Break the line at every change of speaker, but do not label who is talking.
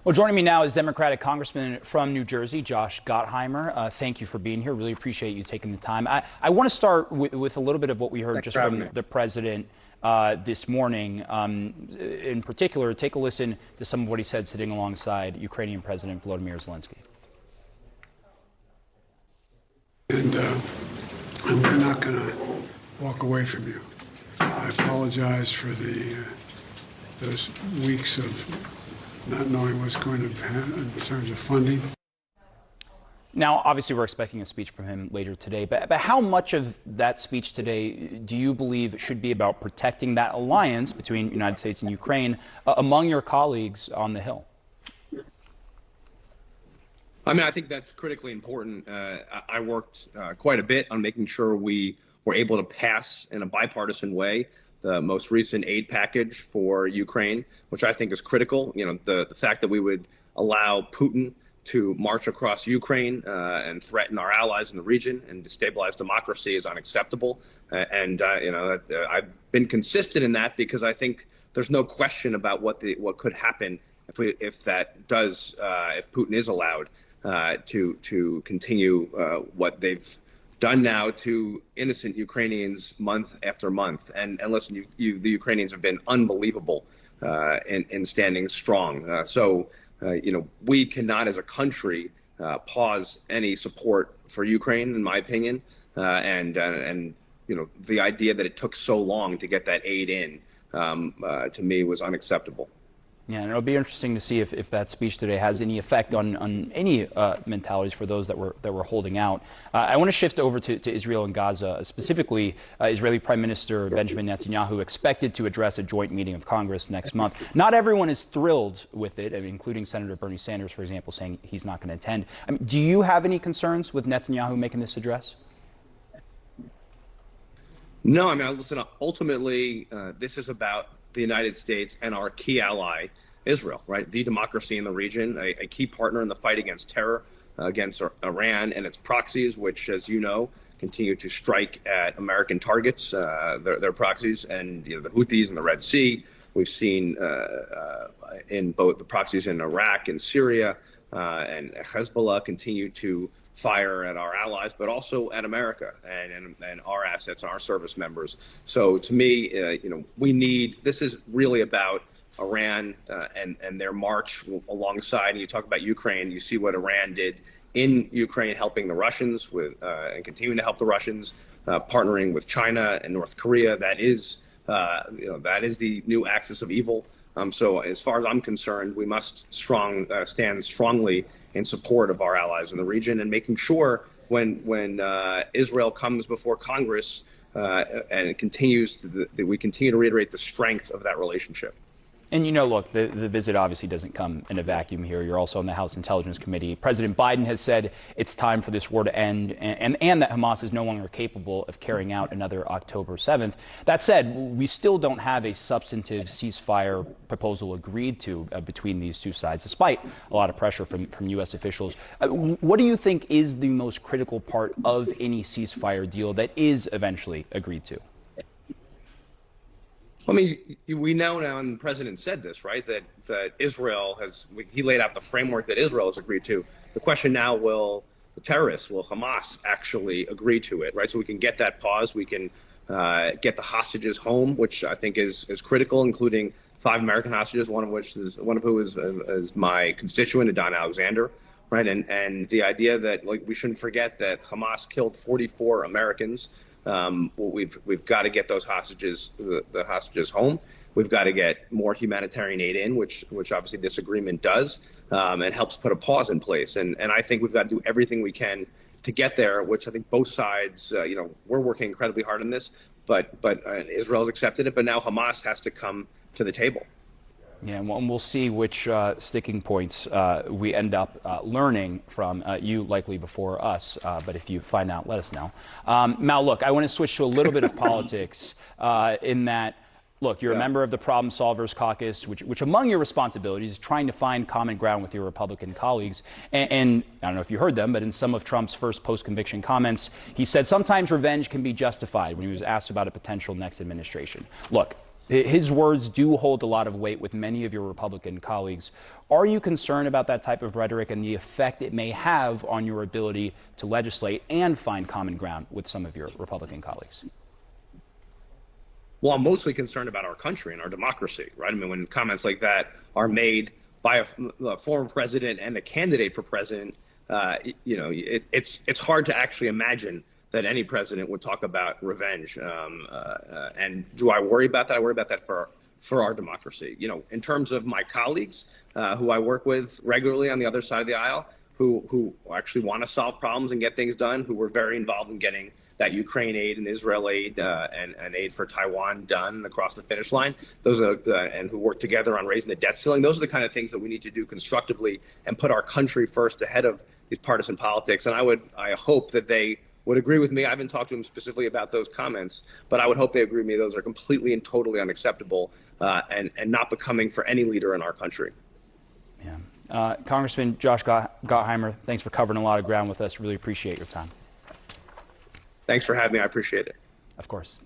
Well, joining me now is Democratic Congressman from New Jersey, Josh Gottheimer. Thank you for being here. Really appreciate you taking the time. I want to start with a little bit of what we heard
Thanks
just
for having
from
me.
the president this morning. In particular, take a listen to some of what he said sitting alongside Ukrainian President Volodymyr Zelensky.
And we're not going to walk away from you. I apologize for those weeks of not knowing what's going to happen in terms of funding.
Now, obviously, we're expecting a speech from him later today, but how much of that speech today do you believe should be about protecting that alliance between the United States and Ukraine among your colleagues on the Hill?
I mean, I think that's critically important. I worked quite a bit on making sure we were able to pass in a bipartisan way the most recent aid package for Ukraine, which I think is critical. You know, the fact that we would allow Putin to march across Ukraine and threaten our allies in the region and destabilize democracy is unacceptable. I've been consistent in that because I think there's no question about what could happen if Putin is allowed to continue what they've done now to innocent Ukrainians month after month. And listen, the Ukrainians have been unbelievable in standing strong. We cannot as a country pause any support for Ukraine, in my opinion. The idea that it took so long to get that aid in, to me, was unacceptable.
Yeah, and it'll be interesting to see if that speech today has any effect on any mentalities for those that were holding out. I want to shift over to Israel and Gaza, specifically Israeli Prime Minister Benjamin Netanyahu expected to address a joint meeting of Congress next month. Not everyone is thrilled with it, including Senator Bernie Sanders, for example, saying he's not going to attend. Do you have any concerns with Netanyahu making this address?
No, I mean, listen, ultimately, this is about the United States and our key ally, Israel, right? The democracy in the region, a key partner in the fight against terror, against Iran and its proxies, which, as you know, continue to strike at American targets, their proxies, and the Houthis in the Red Sea. We've seen in both the proxies in Iraq and Syria and Hezbollah continue to fire at our allies, but also at America and our assets and our service members. So to me, this is really about Iran and their march alongside. And you talk about Ukraine, you see what Iran did in Ukraine, helping the Russians and continuing to help the Russians, partnering with China and North Korea. That is the new axis of evil. So as far as I'm concerned, we must stand strongly in support of our allies in the region, and making sure when Israel comes before Congress and it continues that we continue to reiterate the strength of that relationship.
And look, the visit obviously doesn't come in a vacuum here. You're also on the House Intelligence Committee. President Biden has said it's time for this war to end and that Hamas is no longer capable of carrying out another October 7th. That said, we still don't have a substantive ceasefire proposal agreed to between these two sides, despite a lot of pressure from U.S. officials. What do you think is the most critical part of any ceasefire deal that is eventually agreed to?
I mean, we know now, and the president said this, right, that Israel he laid out the framework that Israel has agreed to. The question now, will Hamas actually agree to it, right? So we can get that pause, we can get the hostages home, which I think is critical, including 5 American hostages, one of who is my constituent, Don Alexander, right? And the idea that we shouldn't forget that Hamas killed 44 Americans. We've got to get those hostages, the hostages home. We've got to get more humanitarian aid in, which obviously this agreement does, and helps put a pause in place. And I think we've got to do everything we can to get there, which I think both sides, we're working incredibly hard on this, but Israel's accepted it, but now Hamas has to come to the table.
Yeah, and we'll see which sticking points we end up learning from you, likely before us. But if you find out, let us know. Mal, look, I want to switch to a little bit of politics in that, look, you're a member of the Problem Solvers Caucus, which among your responsibilities is trying to find common ground with your Republican colleagues. And I don't know if you heard them, but in some of Trump's first post-conviction comments, he said sometimes revenge can be justified when he was asked about a potential next administration. Look, His words do hold a lot of weight with many of your Republican colleagues. Are you concerned about that type of rhetoric and the effect it may have on your ability to legislate and find common ground with some of your Republican colleagues?
Well, I'm mostly concerned about our country and our democracy, right? I mean, when comments like that are made by a former president and a candidate for president, it's hard to actually imagine that any president would talk about revenge. And do I worry about that? I worry about that for our democracy. In terms of my colleagues who I work with regularly on the other side of the aisle, who actually want to solve problems and get things done, who were very involved in getting that Ukraine aid and Israel aid and aid for Taiwan done across the finish line. Those are and who work together on raising the debt ceiling. Those are the kind of things that we need to do constructively and put our country first ahead of these partisan politics. And I hope that they would agree with me. I haven't talked to them specifically about those comments, but I would hope they agree with me. Those are completely and totally unacceptable and not becoming for any leader in our country.
Yeah. Congressman Josh Gottheimer, thanks for covering a lot of ground with us. Really appreciate your time.
Thanks for having me. I appreciate it.
Of course.